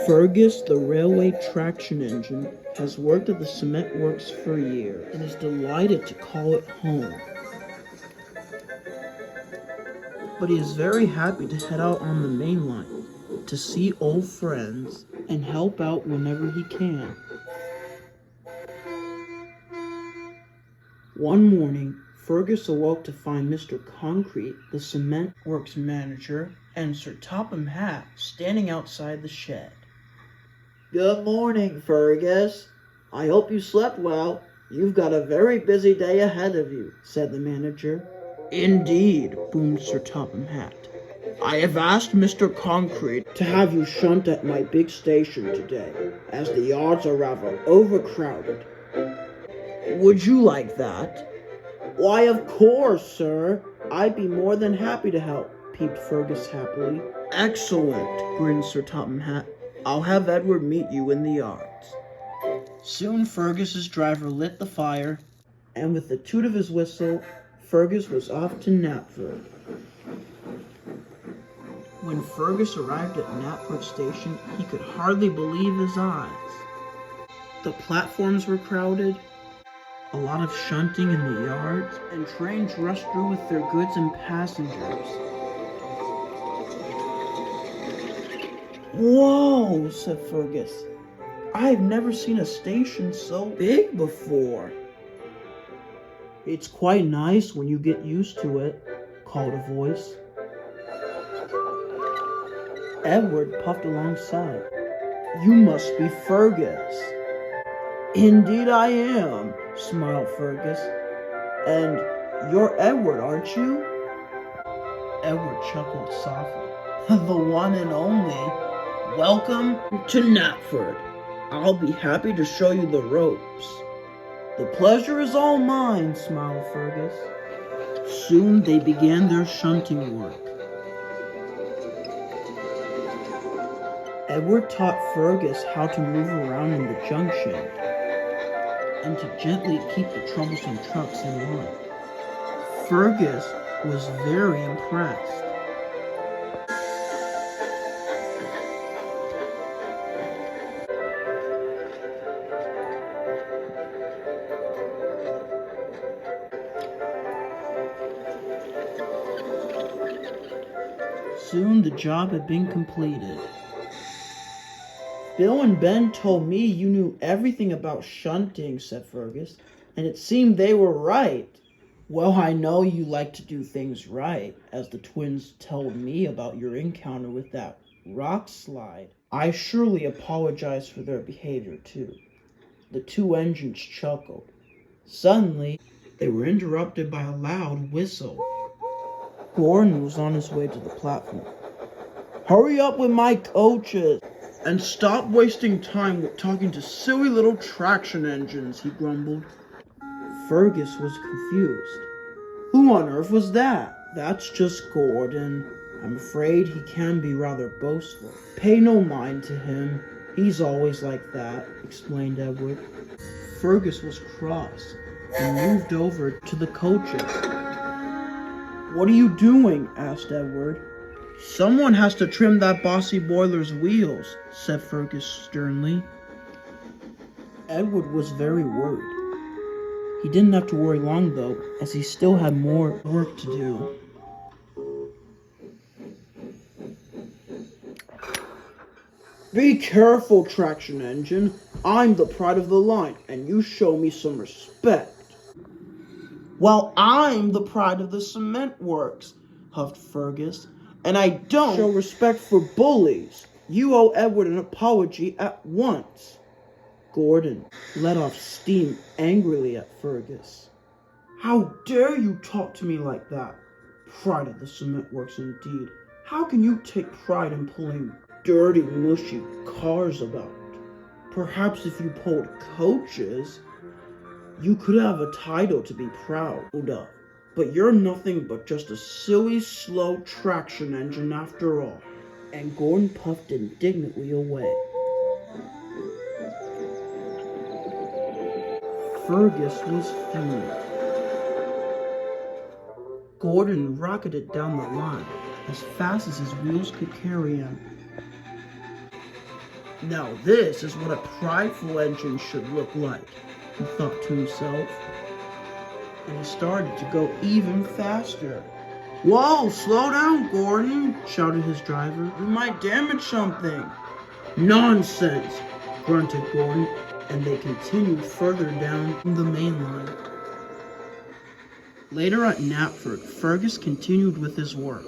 Fergus, the railway traction engine, has worked at the cement works for a year and is delighted to call it home. But he is very happy to head out on the main line to see old friends and help out whenever he can. One morning, Fergus awoke to find Mr. Concrete, the cement works manager, and Sir Topham Hatt standing outside the shed. Good morning, Fergus. I hope you slept well. You've got a very busy day ahead of you, said the manager. Indeed, boomed Sir Topham Hatt. I have asked Mr. Concrete to have you shunt at my big station today, as the yards are rather overcrowded. Would you like that? Why, of course, sir. I'd be more than happy to help, peeped Fergus happily. Excellent, grinned Sir Topham Hatt. I'll have Edward meet you in the yards. Soon Fergus's driver lit the fire, and with the toot of his whistle, Fergus was off to Knapford. When Fergus arrived at Knapford station, he could hardly believe his eyes. The platforms were crowded, a lot of shunting in the yards, and trains rushed through with their goods and passengers. Whoa, said Fergus. I've never seen a station so big before. It's quite nice when you get used to it, called a voice. Edward puffed alongside. You must be Fergus. Indeed I am, smiled Fergus. And you're Edward, aren't you? Edward chuckled softly. The one and only. Welcome to Knapford. I'll be happy to show you the ropes. The pleasure is all mine, smiled Fergus. Soon they began their shunting work. Edward taught Fergus how to move around in the junction and to gently keep the troublesome trucks in line. Fergus was very impressed. Soon the job had been completed. Bill and Ben told me you knew everything about shunting, said Fergus, and it seemed they were right. Well, I know you like to do things right, as the twins told me about your encounter with that rock slide. I surely apologize for their behavior, too. The two engines chuckled. Suddenly, they were interrupted by a loud whistle. Gordon was on his way to the platform. Hurry up with my coaches! And stop wasting time talking to silly little traction engines, he grumbled. Fergus was confused. Who on earth was that? That's just Gordon. I'm afraid he can be rather boastful. Pay no mind to him. He's always like that, explained Edward. Fergus was cross and moved over to the coaches. What are you doing? Asked Edward. Someone has to trim that bossy boiler's wheels, said Fergus sternly. Edward was very worried. He didn't have to worry long, though, as he still had more work to do. Be careful, traction engine. I'm the pride of the line, and you show me some respect. Well, I'm the pride of the cement works, huffed Fergus. And I don't show respect for bullies. You owe Edward an apology at once. Gordon let off steam angrily at Fergus. How dare you talk to me like that? Pride of the cement works indeed. How can you take pride in pulling dirty, mushy cars about? Perhaps if you pulled coaches, you could have a title to be proud of. But you're nothing but just a silly, slow traction engine after all. And Gordon puffed indignantly away. Fergus was fuming. Gordon rocketed down the line as fast as his wheels could carry him. Now this is what a prideful engine should look like, he thought to himself. And he started to go even faster. Whoa, slow down, Gordon, shouted his driver. We might damage something. Nonsense, grunted Gordon, and they continued further down the main line. Later at Knapford, Fergus continued with his work.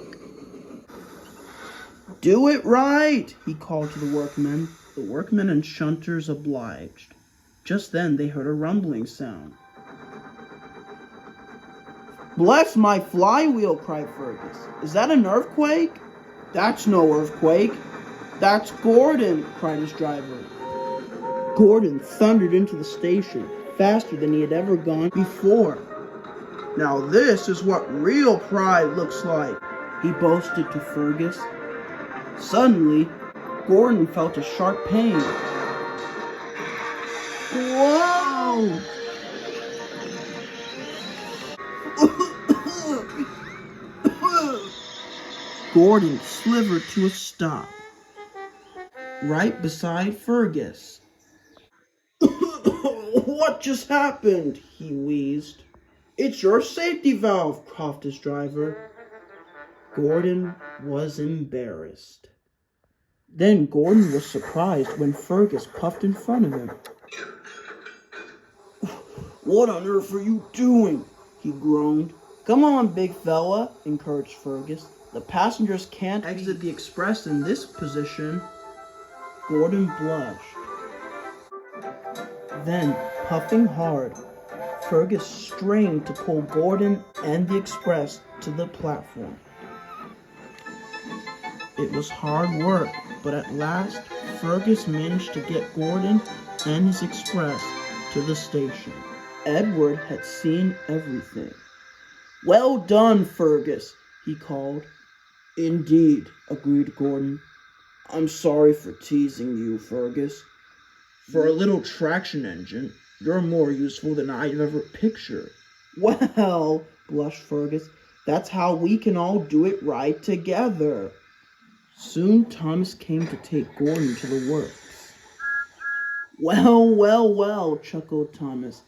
Do it right, he called to the workmen. The workmen and shunters obliged. Just then they heard a rumbling sound. Bless my flywheel, cried Fergus. Is that an earthquake? That's no earthquake. That's Gordon, cried his driver. Gordon thundered into the station, faster than he had ever gone before. Now this is what real pride looks like, he boasted to Fergus. Suddenly, Gordon felt a sharp pain. Whoa! Gordon slivered to a stop, right beside Fergus. What just happened? He wheezed. It's your safety valve, coughed his driver. Gordon was embarrassed. Then Gordon was surprised when Fergus puffed in front of him. What on earth are you doing? He groaned. Come on, big fella, encouraged Fergus. The passengers can't exit the express in this position. Gordon blushed. Then, puffing hard, Fergus strained to pull Gordon and the express to the platform. It was hard work, but at last, Fergus managed to get Gordon and his express to the station. Edward had seen everything. Well done, Fergus, he called. Indeed, agreed Gordon. I'm sorry for teasing you, Fergus. For a little traction engine, you're more useful than I've ever pictured. Well, blushed Fergus, that's how we can all do it right together. Soon Thomas came to take Gordon to the works. Well, chuckled Thomas.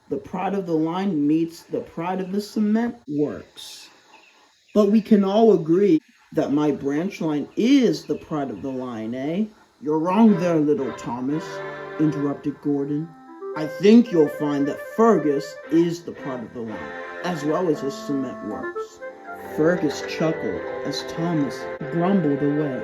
The pride of the line meets the pride of the cement works. But we can all agree that my branch line is the pride of the line, eh? You're wrong there, little Thomas, interrupted Gordon. I think you'll find that Fergus is the pride of the line, as well as his cement works. Fergus chuckled as Thomas grumbled away.